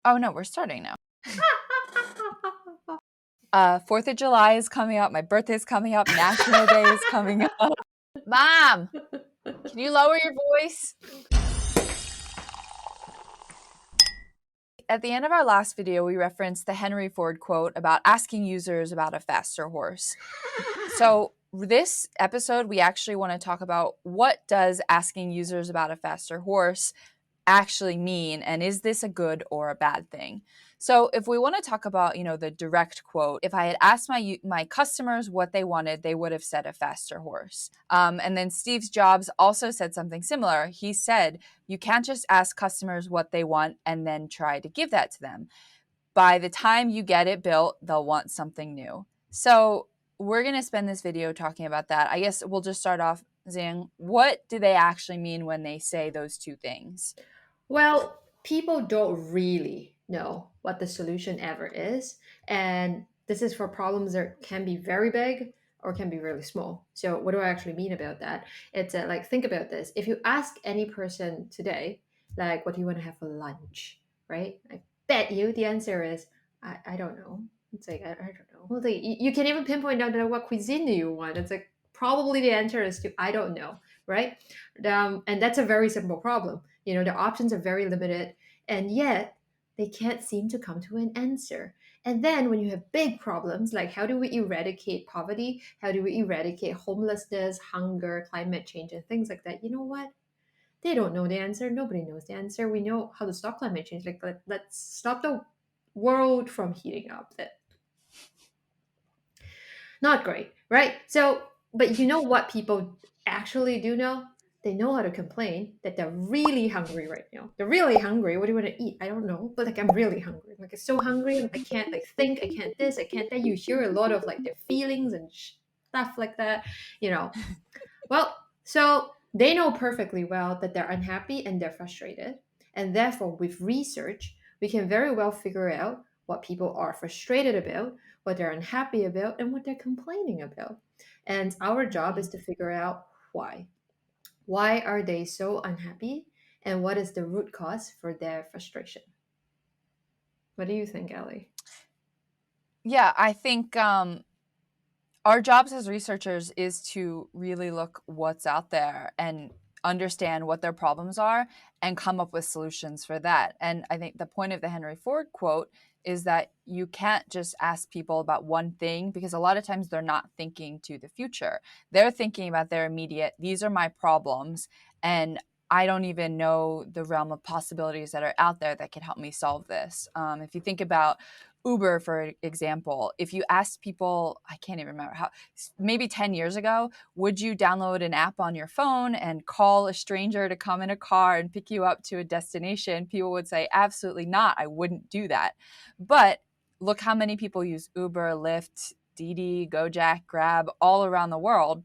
Oh no, we're starting now. 4th of July is coming up. My birthday's coming up. National Day is coming up. Mom, can you lower your voice? At the end of our last video, we referenced the Henry Ford quote about asking users about a faster horse. So this episode, we actually want to talk about what does asking users about a faster horse actually mean, and is this a good or a bad thing? So if we want to talk about, the direct quote, if I had asked my customers what they wanted, they would have said a faster horse. And then Steve Jobs also said something similar. He said, you can't just ask customers what they want and then try to give that to them. By the time you get it built, they'll want something new. So we're going to spend this video talking about that. I guess we'll just start off, Zhang, what do they actually mean when they say those two things? Well, people don't really know what the solution ever is. And this is for problems that can be very big or can be really small. So, what do I actually mean about that? It's like, think about this. If you ask any person today, like, what do you want to have for lunch, right? I bet you the answer is, I don't know. It's like, I don't know. Well, like, you can even pinpoint down to what cuisine do you want. It's like, probably the answer is to, I don't know, right? And that's a very simple problem. Their options are very limited, and yet they can't seem to come to an answer. And then when you have big problems like how do we eradicate poverty, how do we eradicate homelessness, hunger, climate change, and things like that, you know what? They don't know the answer. Nobody knows the answer. We know how to stop climate change. Like let's stop the world from heating up. That not great, right? So, but you know what people actually do know? They know how to complain that they're really hungry right now. They're really hungry. What do you want to eat? I don't know, but like I'm really hungry. Like I'm so hungry. I can't like think. I can't this. I can't that. You hear a lot of like their feelings and stuff like that. You know. Well, so they know perfectly well that they're unhappy and they're frustrated, and therefore, with research, we can very well figure out what people are frustrated about, what they're unhappy about, and what they're complaining about. And our job is to figure out why. Why are they so unhappy? And what is the root cause for their frustration? What do you think, Ellie? Yeah, I think our jobs as researchers is to really look what's out there and understand what their problems are and come up with solutions for that. And I think the point of the Henry Ford quote is that you can't just ask people about one thing because a lot of times they're not thinking to the future. They're thinking about their immediate, these are my problems, and I don't even know the realm of possibilities that are out there that can help me solve this. If you think about Uber, for example, if you asked people, I can't even remember how, maybe 10 years ago, would you download an app on your phone and call a stranger to come in a car and pick you up to a destination? People would say, absolutely not. I wouldn't do that. But look how many people use Uber, Lyft, Didi, Gojek, Grab all around the world.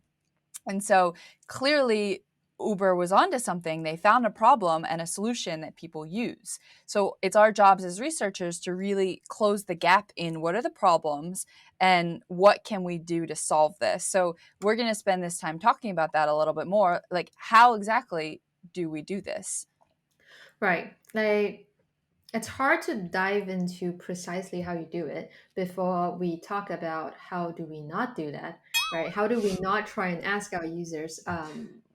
And so clearly, Uber was onto something. They found a problem and a solution that people use. So it's our jobs as researchers to really close the gap in what are the problems and what can we do to solve this. So we're going to spend this time talking about that a little bit more. Like, how exactly do we do this? Right. Like it's hard to dive into precisely how you do it before we talk about how do we not do that, right? How do we not try and ask our users,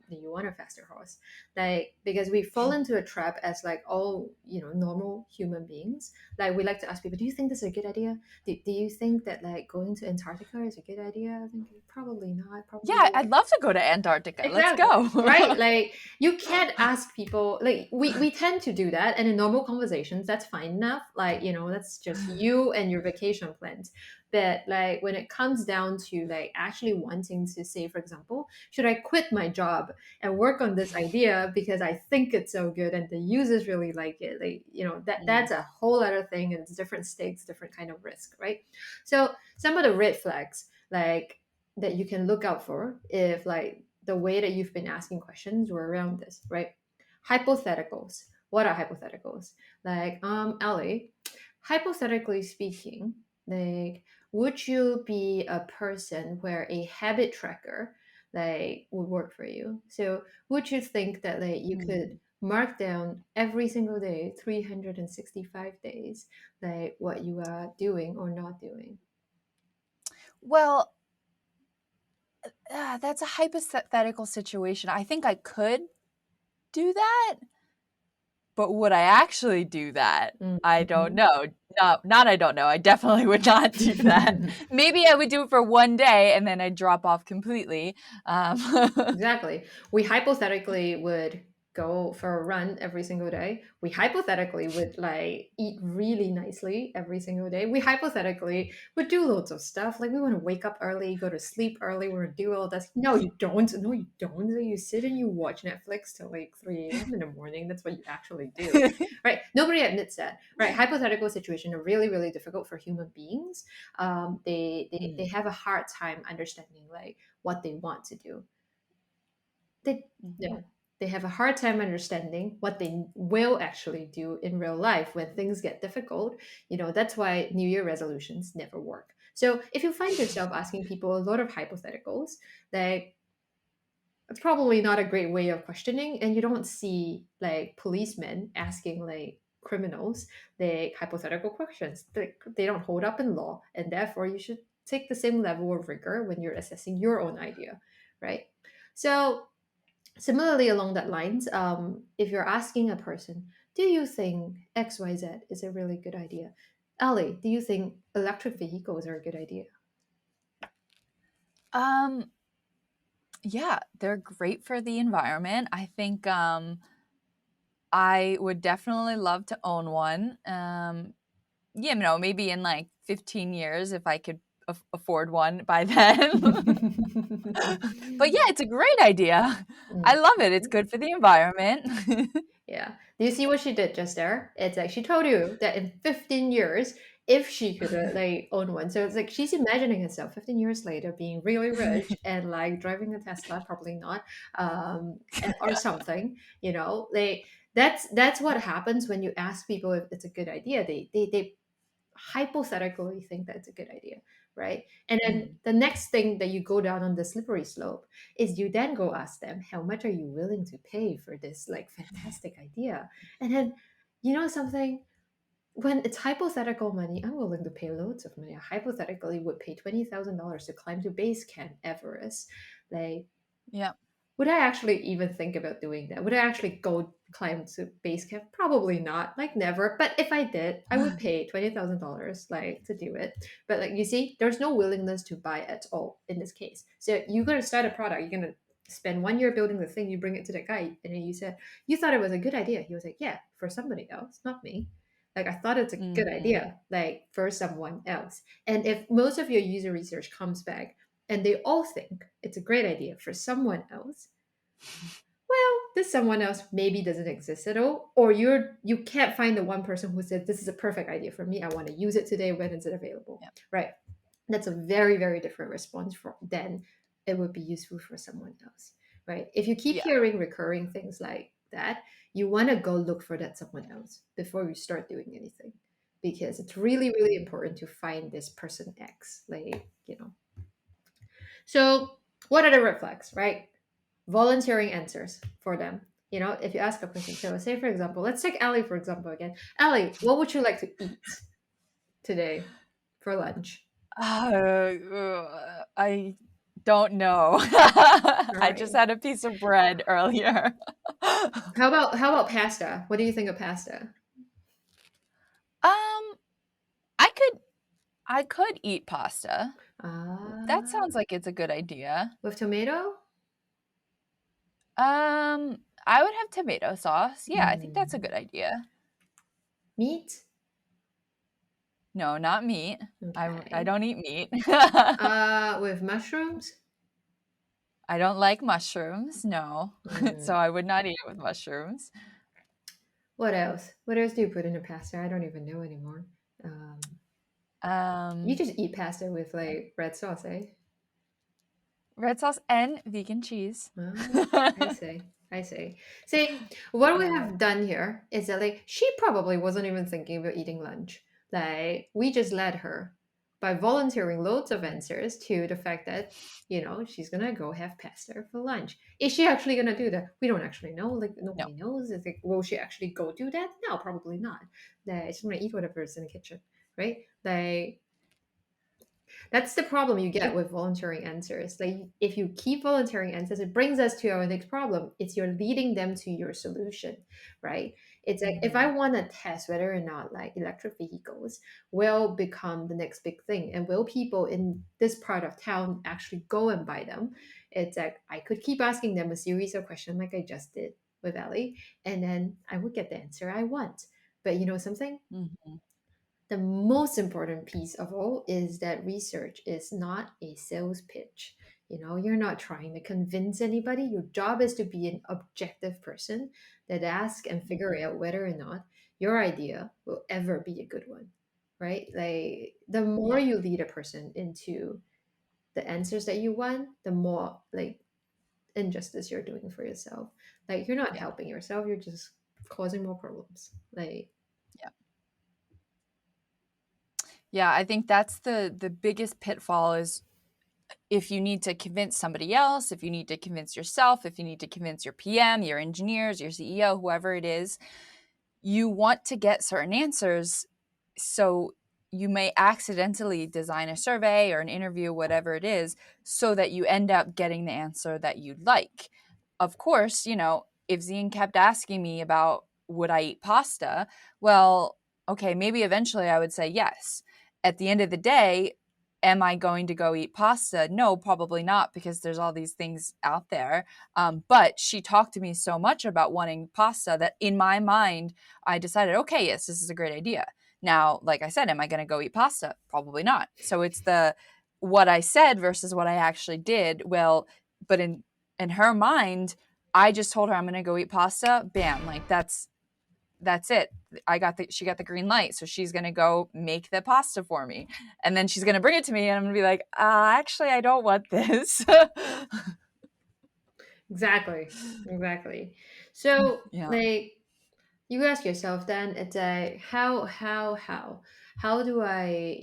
do you want a faster horse? Like because we fall into a trap as like all normal human beings. Like we like to ask people, do you think this is a good idea? Do you think that like going to Antarctica is a good idea? I think probably not. Probably Yeah, I'd love to go to Antarctica. Let's exactly. go. Right? Like you can't ask people like we tend to do that and in normal conversations that's fine enough. Like, that's just you and your vacation plans. But like when it comes down to like actually wanting to say, for example, should I quit my job and work on this idea because I think it's so good and the users really like it? Like, that's a whole other thing and it's different stakes, different kind of risk, right? So some of the red flags, like that you can look out for if like the way that you've been asking questions were around this, right? Hypotheticals. What are hypotheticals? Like, Ellie, hypothetically speaking, like, would you be a person where a habit tracker like would work for you? So would you think that like you could mark down every single day, 365 days, like what you are doing or not doing. Well, that's a hypothetical situation. I think I could do that, but would I actually do that? I don't Mhm. know. Not I don't know. I definitely would not do that. Maybe I would do it for one day and then I'd drop off completely. Um, Exactly. We hypothetically would go for a run every single day. We hypothetically would like eat really nicely every single day. We hypothetically would do loads of stuff. Like we want to wake up early, go to sleep early, we want to do all this. No, you don't. No, you don't. So you sit and you watch Netflix till like 3 a.m. in the morning. That's what you actually do. Right? Nobody admits that. Right? Hypothetical situations are really, really difficult for human beings. They Mm, have a hard time understanding like what they want to do. They mhm. no, they have a hard time understanding what they will actually do in real life when things get difficult. That's why New Year resolutions never work. So if you find yourself asking people a lot of hypotheticals, like it's probably not a great way of questioning, and you don't see like policemen asking like criminals like hypothetical questions. They don't hold up in law, and therefore you should take the same level of rigor when you're assessing your own idea, right? So similarly, along that lines, if you're asking a person, do you think XYZ is a really good idea? Ali, do you think electric vehicles are a good idea? Um, yeah, they're great for the environment. I think I would definitely love to own one. Yeah, maybe in like 15 years if I could afford one by then. But yeah, it's a great idea. I Mm. love it. It's good for the environment. Yeah. Do you see what she did just there? It's like she told you that in 15 years, if she could like own one. So it's like she's imagining herself 15 years later being really rich and like driving a Tesla, probably not, or something, like that's what happens when you ask people if it's a good idea. They hypothetically think that's a good idea, right? And then Mm, the next thing that you go down on the slippery slope is you then go ask them, how much are you willing to pay for this like fantastic idea? And then, something, when it's hypothetical money, I'm willing to pay loads of money. I hypothetically would pay $20,000 to climb to base camp Everest. Like, yeah. would I actually even think about doing that? Would I actually go climb to base camp? Probably not, like never. But if I did, I would pay $20,000 like to do it. But like you see, there's no willingness to buy at all in this case. So you're gonna start a product, you're gonna spend 1 year building the thing, you bring it to the guy, and then you said, you thought it was a good idea. He was like, yeah, for somebody else, not me. Like I thought it's a good Mhm. idea, like for someone else. And if most of your user research comes back and they all think it's a great idea for someone else, well, this someone else maybe doesn't exist at all, or you can't find the one person who said this is a perfect idea for me. I want to use it today. When is it available? Yeah. Right. That's a very very different response from then it would be useful for someone else. Right. If you keep Yeah. hearing recurring things like that, you want to go look for that someone else before you start doing anything, because it's really really important to find this person X. So what are the red flags? Right. Volunteering answers for them. If you ask a question, so say for example, let's take Ellie for example again. Ellie, what would you like to eat today for lunch? I don't know. All I just right. had a piece of bread earlier. How about pasta? What do you think of pasta? Um, I could eat pasta. That Ah, sounds like it's a good idea. with tomato? I would have tomato sauce. Yeah, I think that's a Mm. good idea. Meat? No, not meat. I Okay. don't eat meat. With mushrooms? I don't like mushrooms, no. So Mm. I would not eat it with mushrooms. What else? What else do you put in a pasta? I don't even know anymore. You Um, just eat pasta with like red sauce, eh? Red sauce and vegan cheese. Oh, I see. I see. See, what we Yeah. have done here is that like she probably wasn't even thinking about eating lunch. Like we just let her. by volunteering loads of answers to the fact that, she's gonna go have pasta for lunch. Is she actually gonna do that? We don't actually know. Like, No. nobody knows. It's like, will she actually go do that? No, probably not. Like, she's gonna eat whatever's in the kitchen, right? Like, that's the problem you get It, with volunteering answers. Like, if you keep volunteering answers, it brings us to our next problem. It's you're leading them to your solution, right? It's like, if I mhm. want to test whether or not like electric vehicles will become the next big thing, and will people in this part of town actually go and buy them, it's like I could keep asking them a series of questions like I just did with Ellie, and then I would get the answer I want. But you know something? Mhm. The most important piece of all is that research is not a sales pitch. You're not trying to convince anybody. Your job is to be an objective person that asks and figure Mhm. out whether or not your idea will ever be a good one, right? Like, the more Yeah. you lead a person into the answers that you want, the more like injustice you're doing for yourself. Like, you're not Yeah. helping yourself, you're just causing more problems. Like, Yeah. Yeah, I think that's the biggest pitfall is if you need to convince somebody else, if you need to convince yourself, if you need to convince your PM, your engineers, your CEO, whoever it is, you want to get certain answers. So you may accidentally design a survey or an interview, whatever it is, so that you end up getting the answer that you'd like. Of course, if Zine kept asking me about would I eat pasta, well, okay, maybe eventually I would say yes. At the end of the day, am I going to go eat pasta? No, probably not, because there's all these things out there. But she talked to me so much about wanting pasta that in my mind, I decided, okay, yes, this is a great idea. Now, like I said, am I going to go eat pasta? Probably not. So it's the what I said versus what I actually did. Well, but in her mind, I just told her I'm going to go eat pasta. Bam, like that's it. She got the green light, so she's going to go make the pasta for me. And then she's going to bring it to me and I'm going to be like, actually I don't want this." exactly, exactly. So, Yeah. like, you ask yourself then, it's a how do I,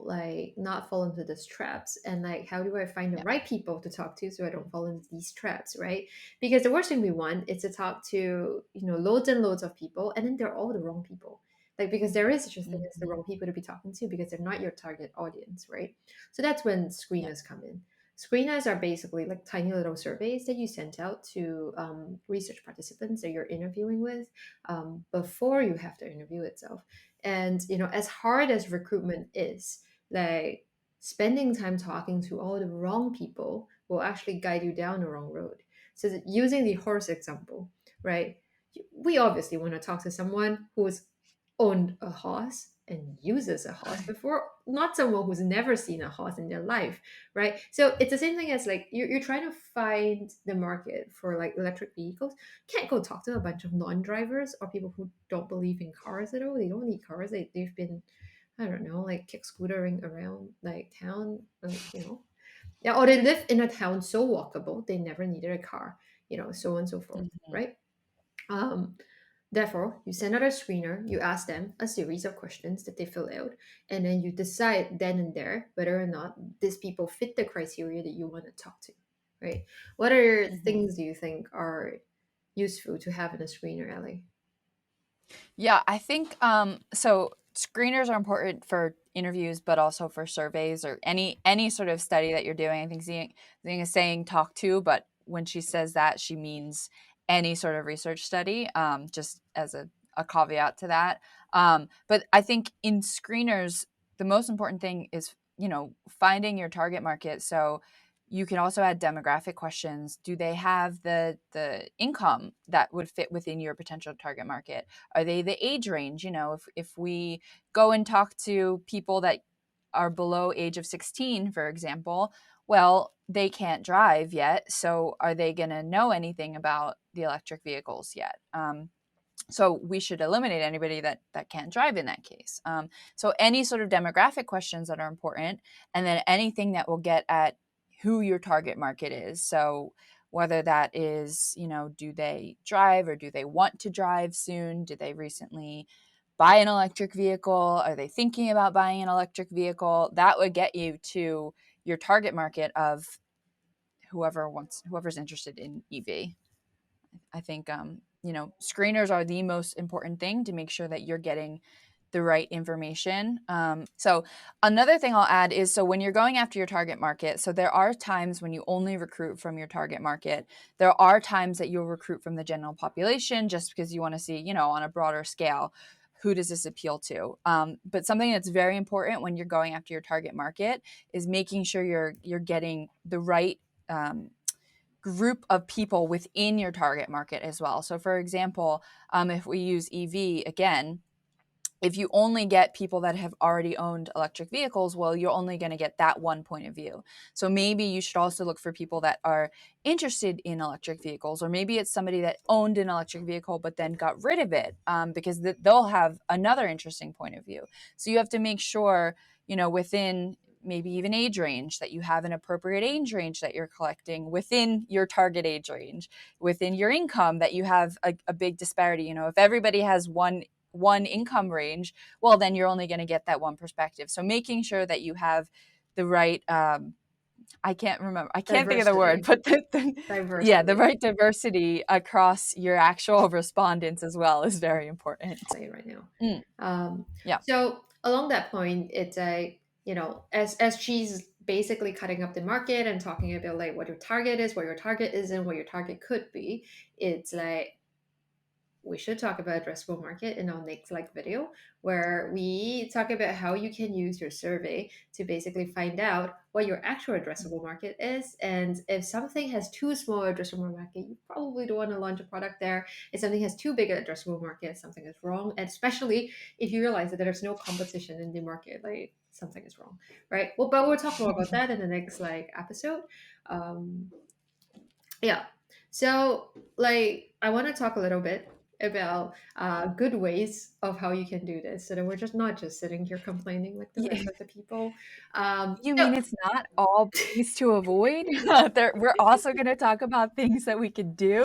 like, not fall into these traps, and like how do I find the Yeah. right people to talk to so I don't fall into these traps, right? Because the worst thing we want is to talk to, loads and loads of people, and then they're all the wrong people. Like, because there is such a thing as the Mhm. wrong people to be talking to because they're not your target audience, right? So that's when Yeah. screeners come in. Screeners are basically like tiny little surveys that you send out to research participants that you're interviewing with, before you have the interview itself. And as hard as recruitment is, like, spending time talking to all the wrong people will actually guide you down the wrong road. So using the horse example, right? We obviously want to talk to someone who's owned a horse and uses a horse before, not someone who's never seen a horse in their life, right? So it's the same thing as like you're trying to find the market for like electric vehicles. Can't go talk to a bunch of non-drivers or people who don't believe in cars at all. They don't need cars. They've been, I don't know, like kick scootering around like town, like, yeah, or they live in a town so walkable they never needed a car, so on and so forth, Mhm. right? um Therefore, you send out a screener, you ask them a series of questions that they fill out, and then you decide then and there whether or not these people fit the criteria that you want to talk to, right? What other Mhm. things do you think are useful to have in a screener, Ellie? Yeah, I think so screeners are important for interviews, but also for surveys or any sort of study that you're doing. I think Zing is saying talk to, but when she says that, she means any sort of research study, just as a caveat to that. But I think in screeners, the most important thing is, finding your target market. So you can also add demographic questions. Do they have the income that would fit within your potential target market? Are they the age range? If we go and talk to people that are below age of 16, for example, well, they can't drive yet. So are they going to know anything about the electric vehicles yet? So we should eliminate anybody that can't drive in that case. So any sort of demographic questions that are important, and then anything that will get at who your target market is. So whether that is, do they drive or do they want to drive soon? Did they recently buy an electric vehicle? Are they thinking about buying an electric vehicle? That would get you to your target market of whoever's interested in EV. I think screeners are the most important thing to make sure that you're getting the right information. So another thing I'll add is, so when you're going after your target market, so there are times when you only recruit from your target market. There are times that you'll recruit from the general population just because you want to see, on a broader scale, who does this appeal to? But something that's very important when you're going after your target market is making sure you're getting the right group of people within your target market as well. So, for example, if we use EV again, if you only get people that have already owned electric vehicles, well, you're only going to get that one point of view. So maybe you should also look for people that are interested in electric vehicles, or maybe it's somebody that owned an electric vehicle but then got rid of it, because they'll have another interesting point of view. So you have to make sure, within maybe even age range, that you have an appropriate age range that you're collecting within your target age range, within your income, that you have a big disparity. If everybody has one income range, well, then you're only going to get that one perspective. So making sure that you have the right, I can't think of the word, Diversity. but yeah, the Diversity. right diversity across your actual respondents as well is very important. Say right now. Mm, Um, yeah. so along that point, it's a, as she's basically cutting up the market and talking about like what your target is, what your target isn't, what your target could be. It's like we should talk about addressable market in our next video, where we talk about how you can use your survey to basically find out what your actual addressable market is. And if something has too small addressable market, you probably don't want to launch a product there. If something has too big an addressable market, something is wrong. And especially if you realize that there's no competition in the market, like something is wrong, right? Well, but we'll talk more about that in the next episode. um yeah. So, I want to talk a little bit about good ways of how you can do this, so that we're just not just sitting here complaining like the Yeah. rest of the people. You So mean it's not all things to avoid? We're also going to talk about things that we could do.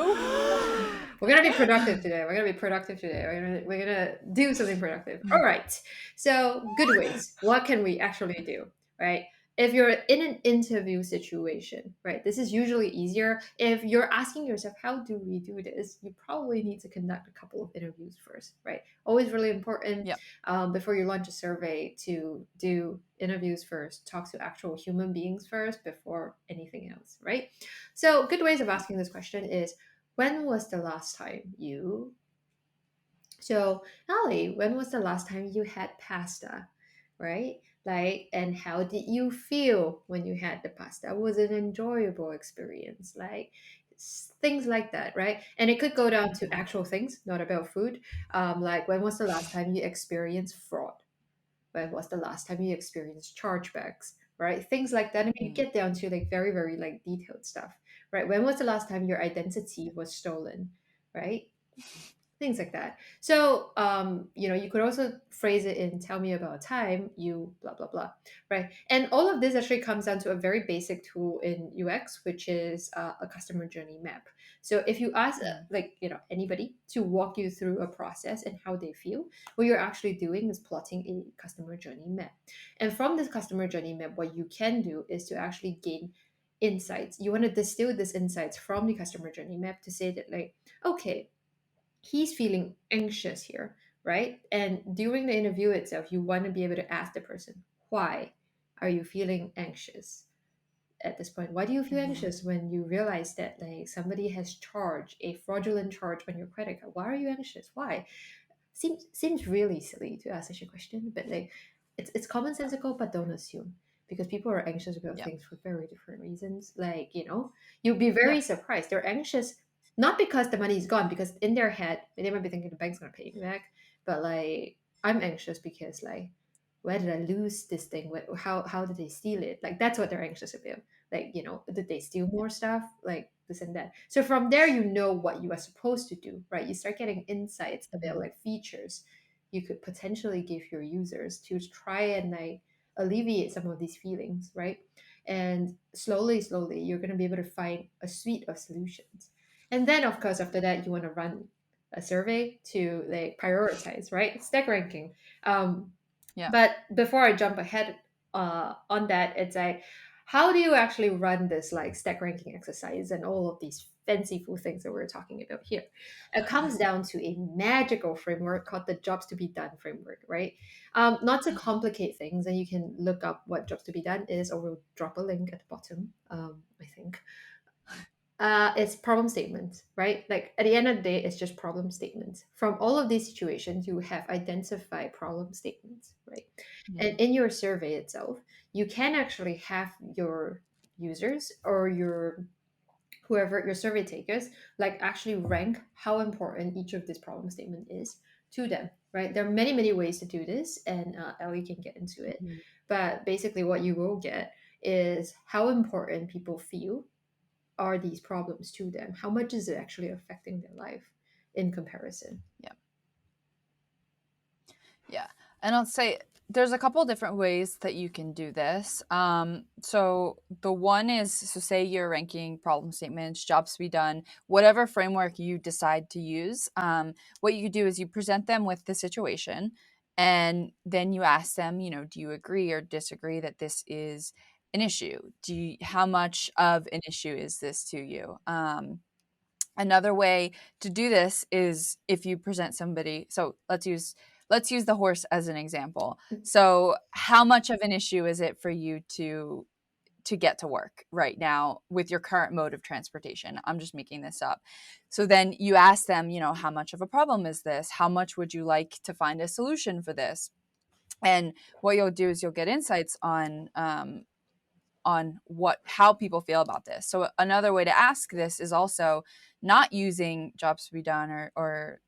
we're gonna be productive today. We're gonna be productive today. We're gonna do something productive. All right. So good ways. What can we actually do? Right. If you're in an interview situation, right, this is usually easier. If you're asking yourself, how do we do this? You probably need to conduct a couple of interviews first, right? Always really important, Yep. before you launch a survey, to do interviews first, talk to actual human beings first before anything else, right? So, good ways of asking this question is, when was the last time you so Ali, when was the last time you had pasta, right? And how did you feel when you had the pasta? Was it an enjoyable experience? Things like that, right? And it could go down to Mhm. actual things, not about food. Like, when was the last time you experienced fraud? When was the last time you experienced chargebacks? Right? Things like that. I mean, you Mm. get down to very, very detailed stuff, right? When was the last time your identity was stolen? Right? Things like that. So, you could also phrase it in, tell me about a time you blah blah blah, right? And all of this actually comes down to a very basic tool in UX, which is a customer journey map. So if you ask Mm. anybody to walk you through a process and how they feel, what you're actually doing is plotting a customer journey map. And from this customer journey map, what you can do is to actually gain insights. You want to distill these insights from the customer journey map to say that, okay, he's feeling anxious here, right? And during the interview itself, you want to be able to ask the person, why are you feeling anxious at this point? Why do you feel Mhm. anxious when you realize that somebody has charged a fraudulent charge on your credit card? Why are you anxious? Why? Seems really silly to ask such a question, but it's commonsensical, but don't assume, because people are anxious about Yep. things for very different reasons. You'll be very Yep. surprised. They're anxious not because the money is gone, because in their head they might be thinking the bank's gonna pay me back, but I'm anxious because where did I lose this thing? How did they steal it? That's what they're anxious about. Did they steal more stuff? Like this and that. So from there, you know what you are supposed to do, right? You start getting insights about Mhm. features you could potentially give your users to try and alleviate some of these feelings, right? And slowly, slowly, you're going to be able to find a suite of solutions. And then, of course, after that, you want to run a survey to like prioritize, right? Stack ranking. Um, Yeah. but before I jump ahead on that, it's like, how do you actually run this like stack ranking exercise and all of these fanciful things that we're talking about here? It comes down to a magical framework called the jobs to be done framework, right? Not to complicate things, and you can look up what jobs to be done is, or we'll drop a link at the bottom, I think. It's problem statements, right? Like at the end of the day, it's just problem statements. From all of these situations, you have identified problem statements, right? Yeah. And in your survey itself, you can actually have your users or your whoever your survey takers like actually rank how important each of this problem statement is to them, right? There are many ways to do this, and Ellie can get into it. Mhm. But basically, what you will get is how important people feel are these problems to them? How much is it actually affecting their life in comparison? Yeah. Yeah. And I'll say there's a couple different ways that you can do this. So the one is, so say you're ranking problem statements, jobs to be done, whatever framework you decide to use. What you do is you present them with the situation, and then you ask them, do you agree or disagree that this is an issue? How much of an issue is this to you? Another way to do this is if you present somebody. So let's use the horse as an example. So how much of an issue is it for you to get to work right now with your current mode of transportation? I'm just making this up. So then you ask them, how much of a problem is this? How much would you like to find a solution for this? And what you'll do is you'll get insights on how people feel about this. So another way to ask this is also not using jobs to be done or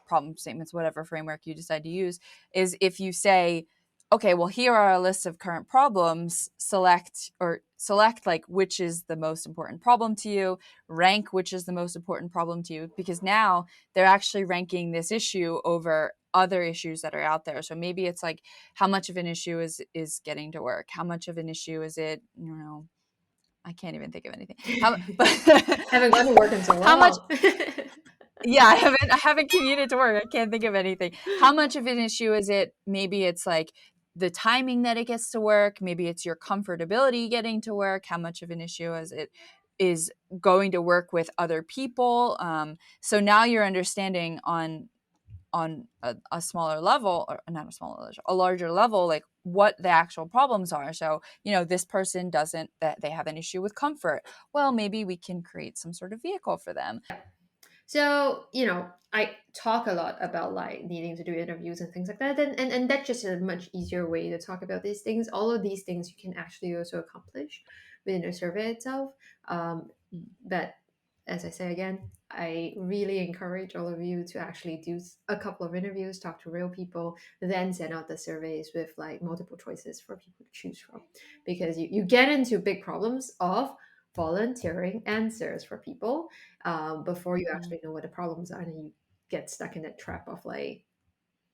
problem statements, whatever framework you decide to use, is if you say, okay, well, here are a list of current problems, select like which is the most important problem to you, rank which is the most important problem to you, because now they're actually ranking this issue over other issues that are out there. So maybe it's like, how much of an issue is getting to work? How much of an issue is it, I can't even think of anything. How but Haven't gone to work in so how much long. yeah, I haven't commuted to work. I can't think of anything. How much of an issue is it? Maybe it's like the timing that it gets to work. Maybe it's your comfortability getting to work. How much of an issue is it is going to work with other people? So now you're understanding on a smaller level, or not a smaller level, a larger level, like what the actual problems are. So this person doesn't, that they have an issue with comfort. Well, maybe we can create some sort of vehicle for them. So, I talk a lot about like needing to do interviews and things like that. And that's just a much easier way to talk about these things. All of these things you can actually also accomplish within a survey itself. But as I say again, I really encourage all of you to actually do a couple of interviews, talk to real people, then send out the surveys with like multiple choices for people to choose from. Because you get into big problems of volunteering answers for people before you Mhm. actually know what the problems are, and you get stuck in that trap of like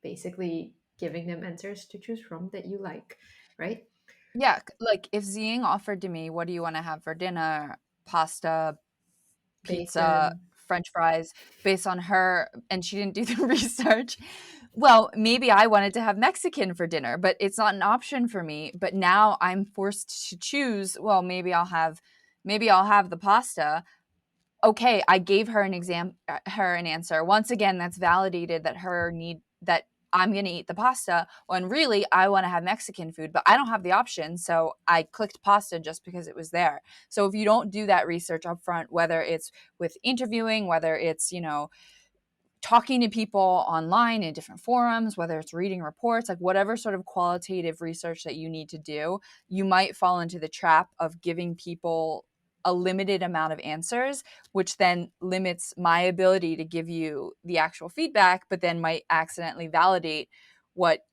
basically giving them answers to choose from that you like, right? Yeah, like if Ziying offered to me, what do you want to have for dinner? Pasta, pizza, Bacon. french fries, based on her, and she didn't do the research. Well, maybe I wanted to have Mexican for dinner, but it's not an option for me. But now I'm forced to choose. Well, maybe I'll have the pasta. Okay, I gave her her an answer. Once again, that's validated that her need that I'm going to eat the pasta when really I want to have Mexican food, but I don't have the option. So I clicked pasta just because it was there. So if you don't do that research up front, whether it's with interviewing, whether it's, talking to people online in different forums, whether it's reading reports, like whatever sort of qualitative research that you need to do, you might fall into the trap of giving people a limited amount of answers, which then limits my ability to give you the actual feedback, but then might accidentally validate what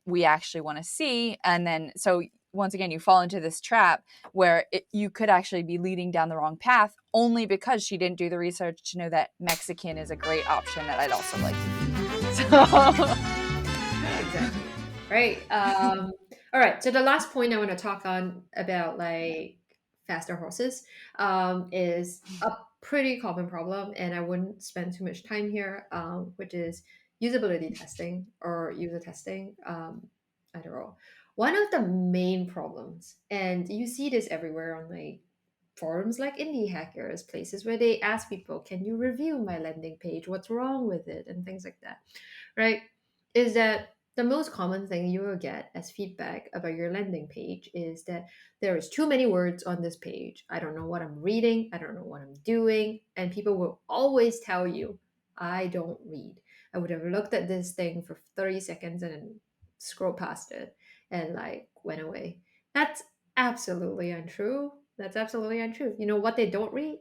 we actually want to see. And then so once again you fall into this trap where you could actually be leading down the wrong path only because she didn't do the research to know that Mexican is a great option that I'd also like to eat. So Exactly. Right. All right. So the last point I want to talk on about like faster horses is pretty common problem, and I wouldn't spend too much time here, which is usability testing or user testing. Either or. One of the main problems, and you see this everywhere on like forums like indie hackers, places where they ask people, can you review my landing page? What's wrong with it? And things like that, right? Is that the most common thing you will get as feedback about your landing page is that there is too many words on this page. I don't know what I'm reading. I don't know what I'm doing. And people will always tell you, I don't read. I would have looked at this thing for 30 seconds and then scrolled past it and like went away. That's absolutely untrue. That's absolutely untrue. You know what they don't read?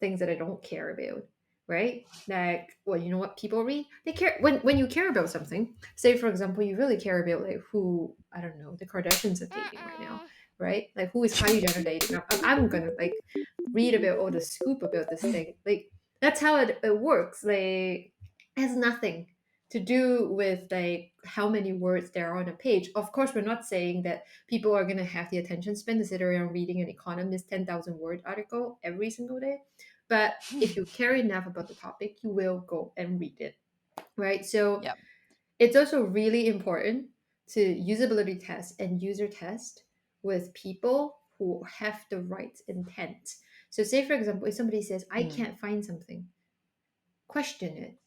Things that I don't care about, right? Like, well, you know what people read? They care when you care about something. Say, for example, you really care about like who I don't know the Kardashians are dating right now, right? Like who is Kylie Jenner dating? I'm gonna like read about all the scoop about this thing. Like that's how it works. Like it has nothing to do with like how many words there are on a page. Of course, we're not saying that people are gonna have the attention span to sit around reading an Economist 10,000 word article every single day. But if you care enough about the topic, you will go and read it, right? So Yep. it's also really important to usability test and user test with people who have the right intent. So, say for example, if somebody says, I Mm. can't find something, question it,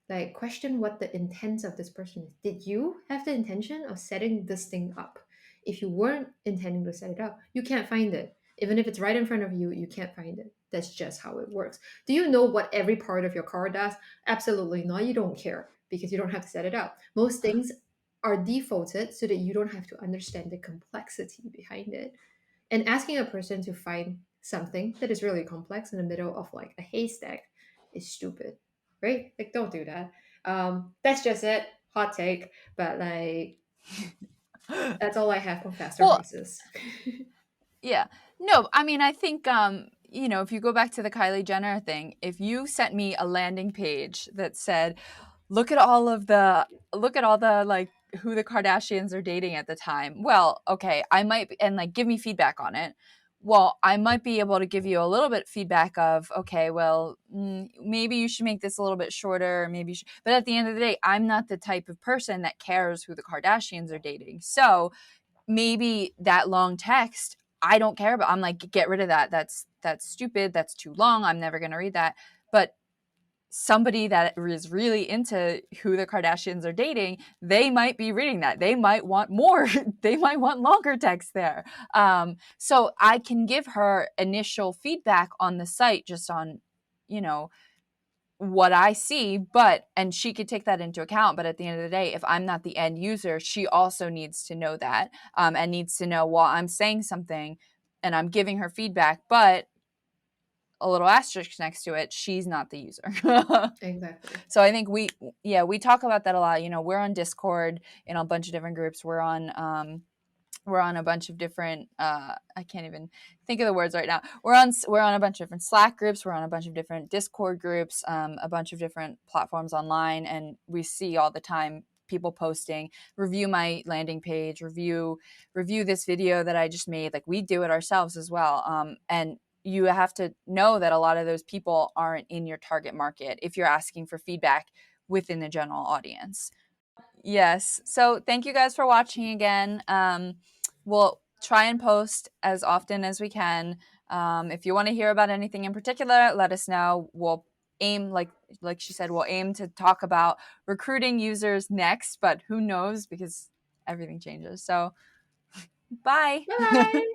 like question what the intent of this person is. Did you have the intention of setting this thing up? If you weren't intending to set it up, you can't find it. Even if it's right in front of you, you can't find it. That's just how it works. Do you know what every part of your car does? Absolutely not. You don't care because you don't have to set it up. Most things are defaulted so that you don't have to understand the complexity behind it. And asking a person to find something that is really complex in the middle of like a haystack is stupid, right? Like, don't do that. That's just it. Hot take, but like, that's all I have on faster Well, races. yeah. No, I mean, I think, if you go back to the Kylie Jenner thing, if you sent me a landing page that said, look at all of the, look at all the, like, who the Kardashians are dating at the time. Well, okay, I might, and like, give me feedback on it. Well, I might be able to give you a little bit feedback of, okay, well, maybe you should make this a little bit shorter. Maybe, but at the end of the day, I'm not the type of person that cares who the Kardashians are dating. So, maybe that long text I don't care about. I'm like, get rid of that. That's stupid. That's too long. I'm never going to read that. But somebody that is really into who the Kardashians are dating, they might be reading that. They might want more. They might want longer text there. So I can give her initial feedback on the site just on, you know, what I see, and she could take that into account. But at the end of the day, if I'm not the end user, she also needs to know that, and needs to know while I'm saying something and I'm giving her feedback, but a little asterisk next to it, she's not the user. Exactly. So I think we talk about that a lot. We're on Discord in a bunch of different groups. We're on a bunch of different I can't even think of the words right now. We're on a bunch of different Slack groups. We're on a bunch of different Discord groups, a bunch of different platforms online, and we see all the time people posting, review my landing page, review this video that I just made. Like, we do it ourselves as well. And you have to know that a lot of those people aren't in your target market if you're asking for feedback within the general audience. Yes. So thank you guys for watching again. We'll try and post as often as we can. If you want to hear about anything in particular, let us know. We'll aim, like she said, we'll aim to talk about recruiting users next, but who knows, because everything changes. So bye. Bye bye.